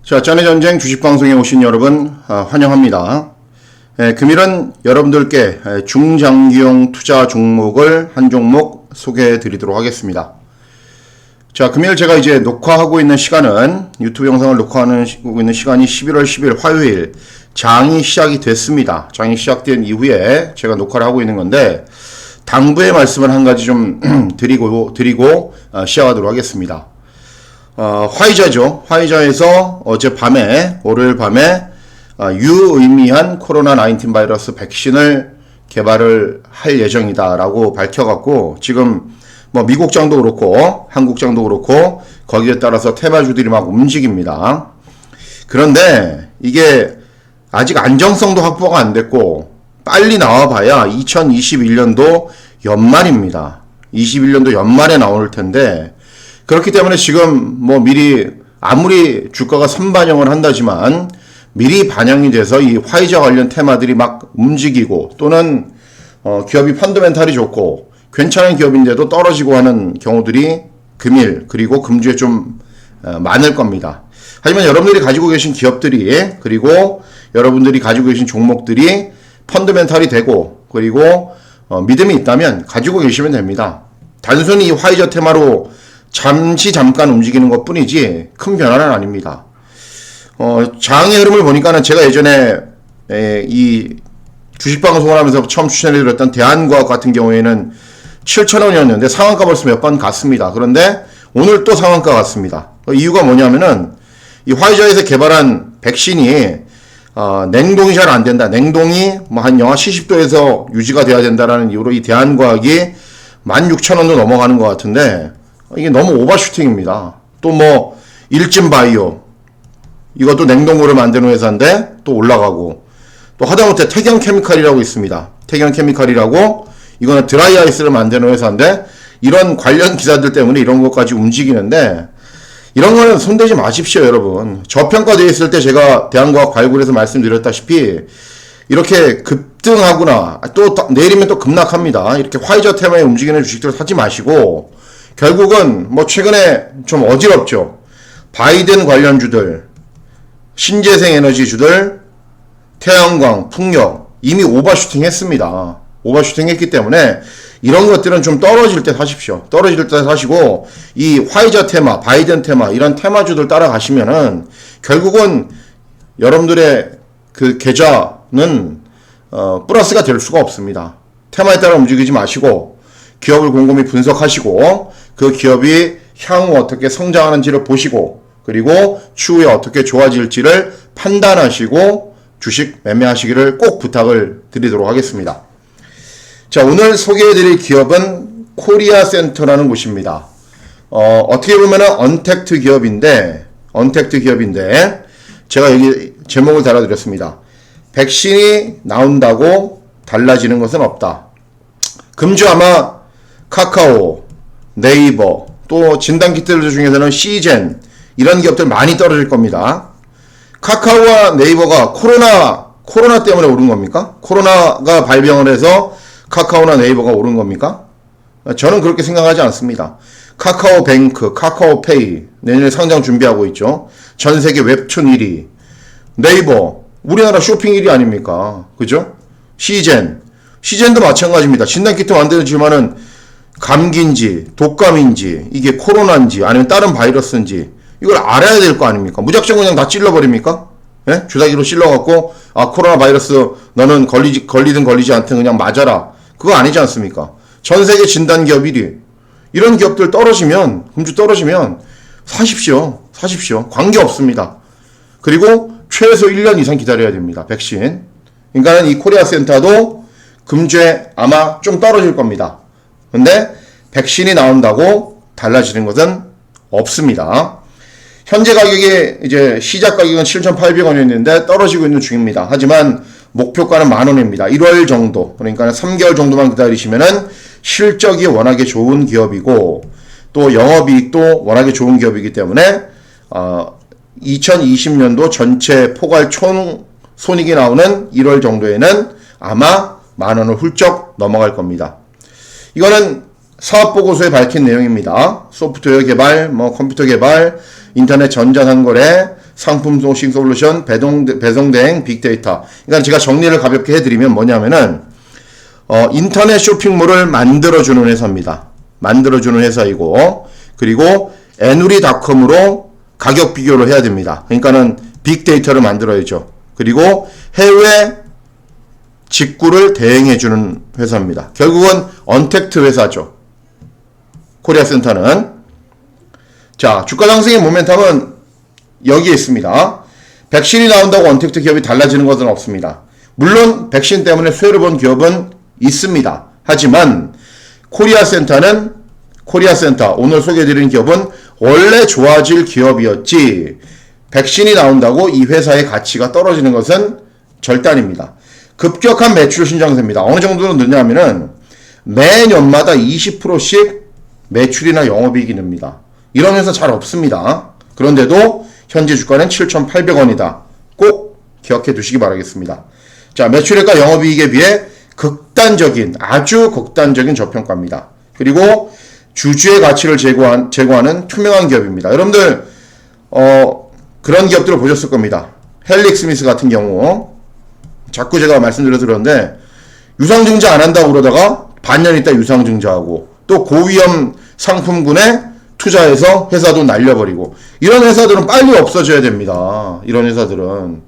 자, 짠의 전쟁 주식방송에 오신 여러분 환영합니다. 금일은 여러분들께 중장기용 투자 종목을 한 종목 소개해 드리도록 하겠습니다. 자, 금일 제가 이제 녹화하고 있는 시간은 유튜브 영상을 녹화하고 있는 시간이 11월 10일 화요일 장이 시작이 됐습니다. 장이 시작된 이후에 제가 녹화를 하고 있는 건데 당부의 말씀을 한 가지 좀 드리고 시작하도록 하겠습니다. 화이자죠. 화이자에서 어젯밤에, 월요일 밤에, 유의미한 코로나19 바이러스 백신을 개발을 할 예정이다라고 밝혀갖고, 지금, 미국장도 그렇고, 한국장도 그렇고, 거기에 따라서 테마주들이 막 움직입니다. 그런데, 이게, 아직 안정성도 확보가 안 됐고, 빨리 나와봐야 2021년도 연말입니다. 21년도 연말에 나올 텐데, 그렇기 때문에 지금 미리 아무리 주가가 선반영을 한다지만 미리 반영이 돼서 이 화이자 관련 테마들이 막 움직이고 또는 기업이 펀더멘탈이 좋고 괜찮은 기업인데도 떨어지고 하는 경우들이 금일 그리고 금주에 좀 많을 겁니다. 하지만 여러분들이 가지고 계신 기업들이 그리고 여러분들이 가지고 계신 종목들이 펀더멘탈이 되고 그리고 믿음이 있다면 가지고 계시면 됩니다. 단순히 이 화이자 테마로 잠깐 움직이는 것 뿐이지 큰 변화는 아닙니다. 장의 흐름을 보니까는 제가 예전에 이 주식방송을 하면서 처음 추천해드렸던 대한과학 같은 경우에는 7,000원이었는데 상한가 벌써 몇 번 갔습니다. 그런데 오늘 또 상한가 갔습니다. 이유가 뭐냐면은 이 화이자에서 개발한 백신이 냉동이 잘 안 된다. 냉동이 한 영하 70도에서 유지가 돼야 된다라는 이유로 이 대한과학이 16,000원도 넘어가는 것 같은데 이게 너무 오버슈팅입니다. 또 일진바이오 이것도 냉동고를 만드는 회사인데 또 올라가고 또 하다못해 태경케미칼이라고 있습니다. 태경케미칼이라고 이거는 드라이아이스를 만드는 회사인데 이런 관련 기사들 때문에 이런 것까지 움직이는데 이런 거는 손대지 마십시오 여러분. 저평가되어 있을 때 제가 대한과학 발굴에서 말씀드렸다시피 이렇게 급등하거나 또 내리면 또 급락합니다. 이렇게 화이자 테마에 움직이는 주식들을 사지 마시고 결국은 최근에 좀 어지럽죠. 바이든 관련주들, 신재생 에너지주들, 태양광, 풍력 이미 오버슈팅 했습니다. 오버슈팅 했기 때문에 이런 것들은 좀 떨어질 때 사십시오. 떨어질 때 사시고 이 화이자 테마, 바이든 테마 이런 테마주들 따라가시면은 결국은 여러분들의 그 계좌는 플러스가 될 수가 없습니다. 테마에 따라 움직이지 마시고 기업을 곰곰이 분석하시고 그 기업이 향후 어떻게 성장하는지를 보시고 그리고 추후에 어떻게 좋아질지를 판단하시고 주식 매매하시기를 꼭 부탁을 드리도록 하겠습니다. 자, 오늘 소개해드릴 기업은 코리아센터라는 곳입니다. 어떻게 보면은 언택트 기업인데 제가 여기 제목을 달아드렸습니다. 백신이 나온다고 달라지는 것은 없다. 금주 아마 카카오, 네이버, 또 진단키트들 중에서는 시젠 이런 기업들 많이 떨어질 겁니다. 카카오와 네이버가 코로나 때문에 오른 겁니까? 코로나가 발병을 해서 카카오나 네이버가 오른 겁니까? 저는 그렇게 생각하지 않습니다. 카카오뱅크, 카카오페이 내년에 상장 준비하고 있죠. 전 세계 웹툰 1위. 네이버, 우리나라 쇼핑 1위 아닙니까? 그죠? 시젠도 마찬가지입니다. 진단키트 만들어지만은 감기인지 독감인지 이게 코로나인지 아니면 다른 바이러스인지 이걸 알아야 될 거 아닙니까? 무작정 그냥 다 찔러버립니까? 예? 주사기로 찔러갖고 코로나 바이러스 너는 걸리든 걸리지 않든 그냥 맞아라. 그거 아니지 않습니까? 전세계 진단기업 1위 이런 기업들 금주 떨어지면 사십시오. 관계없습니다. 그리고 최소 1년 이상 기다려야 됩니다. 백신. 그러니까 이 코리아센터도 금주에 아마 좀 떨어질 겁니다. 근데 백신이 나온다고 달라지는 것은 없습니다. 현재 가격이 이제 시작 가격은 7,800원이었는데 떨어지고 있는 중입니다. 하지만 목표가는 10,000원입니다. 1월 정도, 그러니까 3개월 정도만 기다리시면은 실적이 워낙에 좋은 기업이고 또 영업이익도 워낙에 좋은 기업이기 때문에 2020년도 전체 포괄 총 손익이 나오는 1월 정도에는 아마 10,000원을 훌쩍 넘어갈 겁니다. 이거는 사업보고서에 밝힌 내용입니다. 소프트웨어 개발, 컴퓨터 개발, 인터넷 전자상거래, 상품 소싱 솔루션, 배송 대행, 빅데이터. 그러니까 제가 정리를 가볍게 해드리면 뭐냐면은 인터넷 쇼핑몰을 만들어주는 회사입니다. 만들어주는 회사이고, 그리고 애누리닷컴으로 가격 비교를 해야 됩니다. 그러니까는 빅데이터를 만들어야죠. 그리고 해외 직구를 대행해주는 회사입니다. 결국은 언택트 회사죠. 코리아센터는. 자, 주가 상승의 모멘텀은 여기에 있습니다. 백신이 나온다고 언택트 기업이 달라지는 것은 없습니다. 물론 백신 때문에 수혜를 본 기업은 있습니다. 하지만 코리아센터 오늘 소개해드린 기업은 원래 좋아질 기업이었지, 백신이 나온다고 이 회사의 가치가 떨어지는 것은 절대 아닙니다. 급격한 매출 신장세입니다. 어느 정도로 느냐면은 매년마다 20%씩 매출이나 영업이익이 늡니다. 이런 회사 잘 없습니다. 그런데도 현재 주가는 7,800원이다. 꼭 기억해 두시기 바라겠습니다. 자, 매출액과 영업이익에 비해 아주 극단적인 저평가입니다. 그리고 주주의 가치를 제고하는 투명한 기업입니다. 여러분들 그런 기업들을 보셨을 겁니다. 헬릭스미스 같은 경우 자꾸 제가 말씀드려서 그러는데 유상증자 안 한다고 그러다가 반년 있다 유상증자하고, 또 고위험 상품군에 투자해서 회사도 날려버리고, 이런 회사들은 빨리 없어져야 됩니다. 이런 회사들은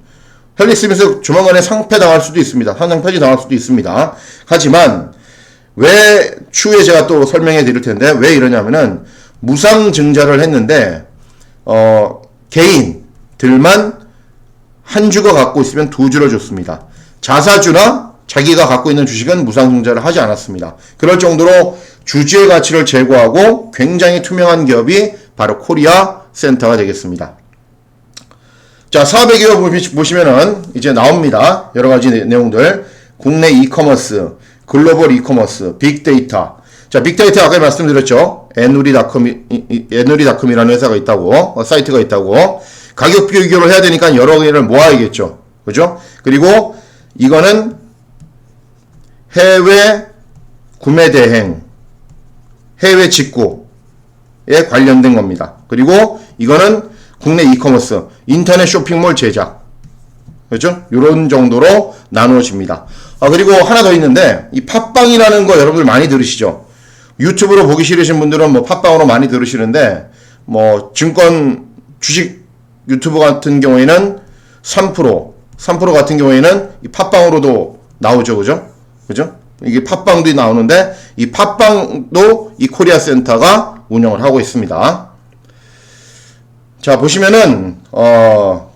헬릭스미스 조만간에 상폐당할 수도 있습니다. 상장 폐지당할 수도 있습니다. 하지만 왜 추후에 제가 또 설명해 드릴 텐데 왜 이러냐면은 무상증자를 했는데 개인들만 한 주가 갖고 있으면 두 주를 줬습니다. 자사주나 자기가 갖고 있는 주식은 무상증자를 하지 않았습니다. 그럴 정도로 주주의 가치를 제고하고 굉장히 투명한 기업이 바로 코리아센터가 되겠습니다. 자, 사업의 기업 보시면은 이제 나옵니다. 여러 가지 내용들. 국내 이커머스, 글로벌 이커머스, 빅데이터. 자, 빅데이터 아까 말씀드렸죠. 애누리닷컴이라는 회사가 있다고, 사이트가 있다고. 가격 비교를 해야 되니까 여러 개를 모아야겠죠. 그죠? 그리고 이거는 해외 구매 대행, 해외 직구에 관련된 겁니다. 그리고 이거는 국내 이커머스, 인터넷 쇼핑몰 제작. 그렇죠? 이런 정도로 나누어집니다. 그리고 하나 더 있는데, 이 팟빵이라는 거 여러분들 많이 들으시죠? 유튜브로 보기 싫으신 분들은 뭐 팟빵으로 많이 들으시는데, 뭐 증권 주식 유튜브 같은 경우에는 3% 같은 경우에는 이 팟빵으로도 나오죠. 그죠? 그죠? 이게 팟빵도 나오는데, 이 팟빵도 이 코리아센터가 운영을 하고 있습니다. 자, 보시면은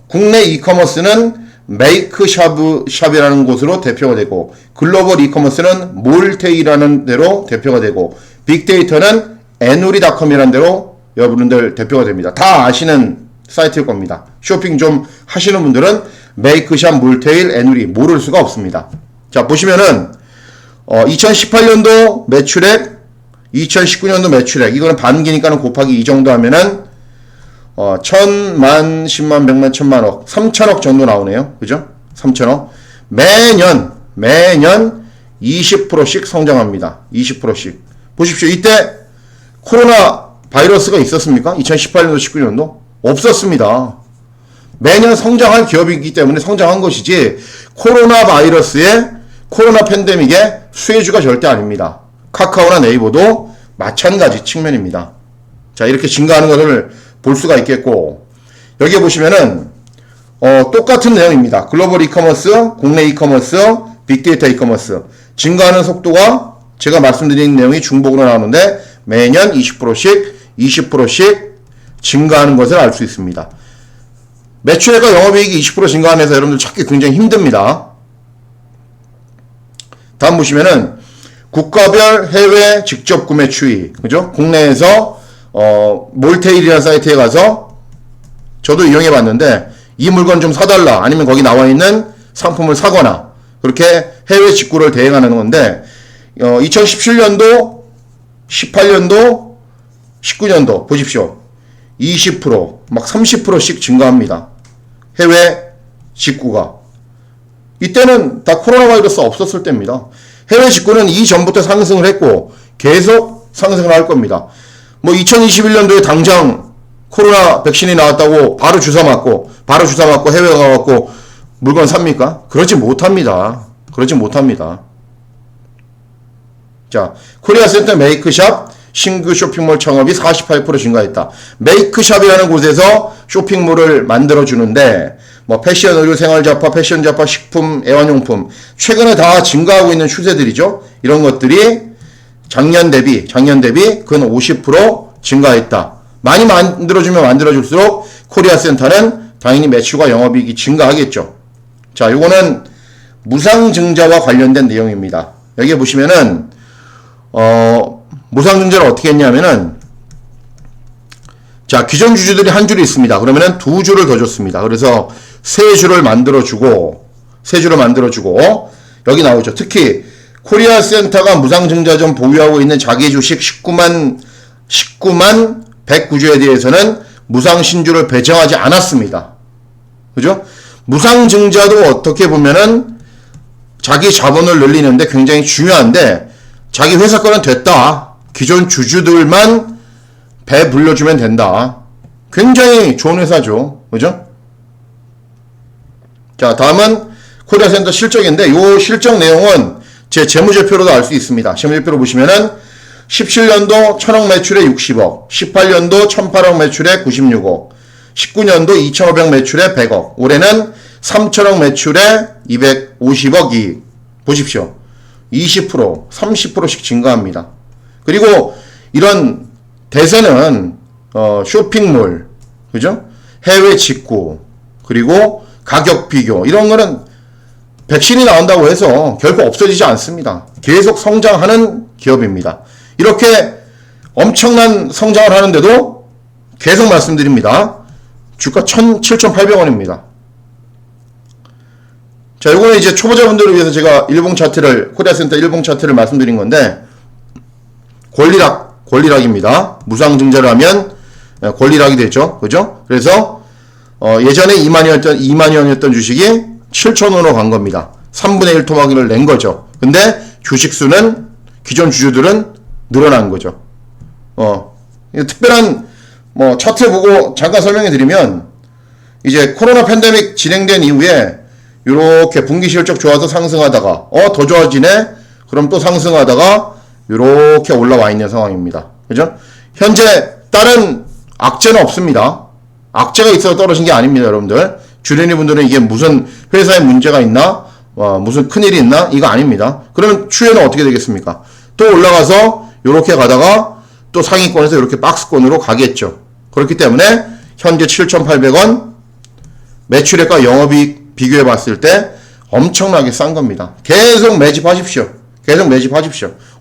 국내 이커머스는 메이크샵이라는 곳으로 대표가 되고, 글로벌 이커머스는 몰테이라는 데로 대표가 되고, 빅데이터는 애누리닷컴이라는 데로 여러분들 대표가 됩니다. 다 아시는 사이트일 겁니다. 쇼핑 좀 하시는 분들은 메이크샵, 몰테일, 애누리 모를 수가 없습니다. 자, 보시면은 2018년도 매출액, 2019년도 매출액, 이거는 반기니까는 곱하기 이 정도 하면은 1000만, 10만, 100만, 1000만억, 3000억 정도 나오네요. 그죠? 3000억. 매년 20%씩 성장합니다. 20%씩. 보십시오. 이때 코로나 바이러스가 있었습니까? 2018년도, 19년도? 없었습니다. 매년 성장한 기업이기 때문에 성장한 것이지, 코로나 바이러스에, 코로나 팬데믹의 수혜주가 절대 아닙니다. 카카오나 네이버도 마찬가지 측면입니다. 자, 이렇게 증가하는 것을 볼 수가 있겠고, 여기에 보시면은 똑같은 내용입니다. 글로벌 이커머스, 국내 이커머스, 빅데이터 이커머스 증가하는 속도가 제가 말씀드린 내용이 중복으로 나오는데 매년 20%씩 증가하는 것을 알 수 있습니다. 매출액과 영업이익이 20% 증가하면서 여러분들 찾기 굉장히 힘듭니다. 다음 보시면은 국가별 해외 직접 구매 추이, 그죠? 국내에서 몰테일이라는 사이트에 가서 저도 이용해 봤는데, 이 물건 좀 사달라, 아니면 거기 나와 있는 상품을 사거나, 그렇게 해외 직구를 대행하는 건데, 2017년도, 18년도, 19년도 보십시오. 20%, 막 30%씩 증가합니다. 해외 직구가. 이때는 다 코로나 바이러스 없었을 때입니다. 해외 직구는 이전부터 상승을 했고 계속 상승을 할 겁니다. 뭐 2021년도에 당장 코로나 백신이 나왔다고 바로 주사 맞고 해외 가갖고 물건 삽니까? 그러지 못합니다. 그러지 못합니다. 자, 코리아센터 메이크샵 신규 쇼핑몰 창업이 48% 증가했다. 메이크샵이라는 곳에서 쇼핑몰을 만들어주는데, 뭐, 패션, 의류, 생활잡화, 패션 잡화, 식품, 애완용품, 최근에 다 증가하고 있는 추세들이죠. 이런 것들이 작년 대비 근 50% 증가했다. 많이 만들어주면 만들어줄수록 코리아센터는 당연히 매출과 영업이익이 증가하겠죠. 자, 요거는 무상증자와 관련된 내용입니다. 여기 보시면은, 무상증자를 어떻게 했냐면은, 자, 기존 주주들이 한 줄이 있습니다. 그러면은 두 줄을 더 줬습니다. 그래서 세 줄을 만들어주고, 여기 나오죠. 특히, 코리아센터가 무상증자점 보유하고 있는 자기 주식 19만 109주에 대해서는 무상신주를 배정하지 않았습니다. 그죠? 무상증자도 어떻게 보면은 자기 자본을 늘리는데 굉장히 중요한데, 자기 회사 거는 됐다. 기존 주주들만 배 불려주면 된다. 굉장히 좋은 회사죠. 그죠? 자, 다음은 코리아센터 실적인데, 요 실적 내용은 제 재무제표로도 알 수 있습니다. 재무제표로 보시면은 17년도 1000억 매출에 60억, 18년도 1008억 매출에 96억, 19년도 2500 매출에 100억, 올해는 3000억 매출에 250억 이익. 보십시오. 20%, 30%씩 증가합니다. 그리고 이런 대세는 쇼핑몰, 그죠? 해외 직구, 그리고 가격 비교, 이런 거는 백신이 나온다고 해서 결코 없어지지 않습니다. 계속 성장하는 기업입니다. 이렇게 엄청난 성장을 하는데도 계속 말씀드립니다. 주가 7,800원입니다. 자, 요거는 이제 초보자분들을 위해서 제가 코리아센터 일봉 차트를 말씀드린 건데, 권리락입니다. 무상증자를 하면 권리락이 되죠. 그죠? 그래서, 예전에 2만원이었던 주식이 7,000원으로 간 겁니다. 3분의 1 토막을 낸 거죠. 근데 주식수는 기존 주주들은 늘어난 거죠. 특별한 차트 보고 잠깐 설명해 드리면, 이제 코로나 팬데믹 진행된 이후에 요렇게 분기 실적 좋아서 상승하다가 더 좋아지네? 그럼 또 상승하다가 요렇게 올라와 있는 상황입니다. 그죠? 현재 다른 악재는 없습니다. 악재가 있어서 떨어진 게 아닙니다, 여러분들. 주린이 분들은 이게 무슨 회사에 문제가 있나? 무슨 큰일이 있나? 이거 아닙니다. 그러면 추세는 어떻게 되겠습니까? 또 올라가서 요렇게 가다가 또 상위권에서 이렇게 박스권으로 가겠죠. 그렇기 때문에 현재 7,800원 매출액과 영업이익 비교해 봤을 때 엄청나게 싼 겁니다. 계속 매집하십시오.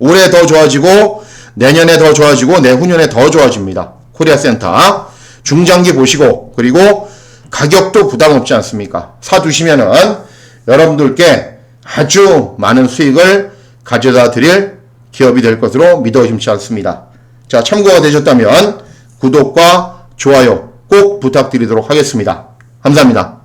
올해 더 좋아지고 내년에 더 좋아지고 내후년에 더 좋아집니다. 코리아센터 중장기 보시고, 그리고 가격도 부담 없지 않습니까? 사두시면은 여러분들께 아주 많은 수익을 가져다 드릴 기업이 될 것으로 믿어 의심치 않습니다. 자, 참고가 되셨다면 구독과 좋아요 꼭 부탁드리도록 하겠습니다. 감사합니다.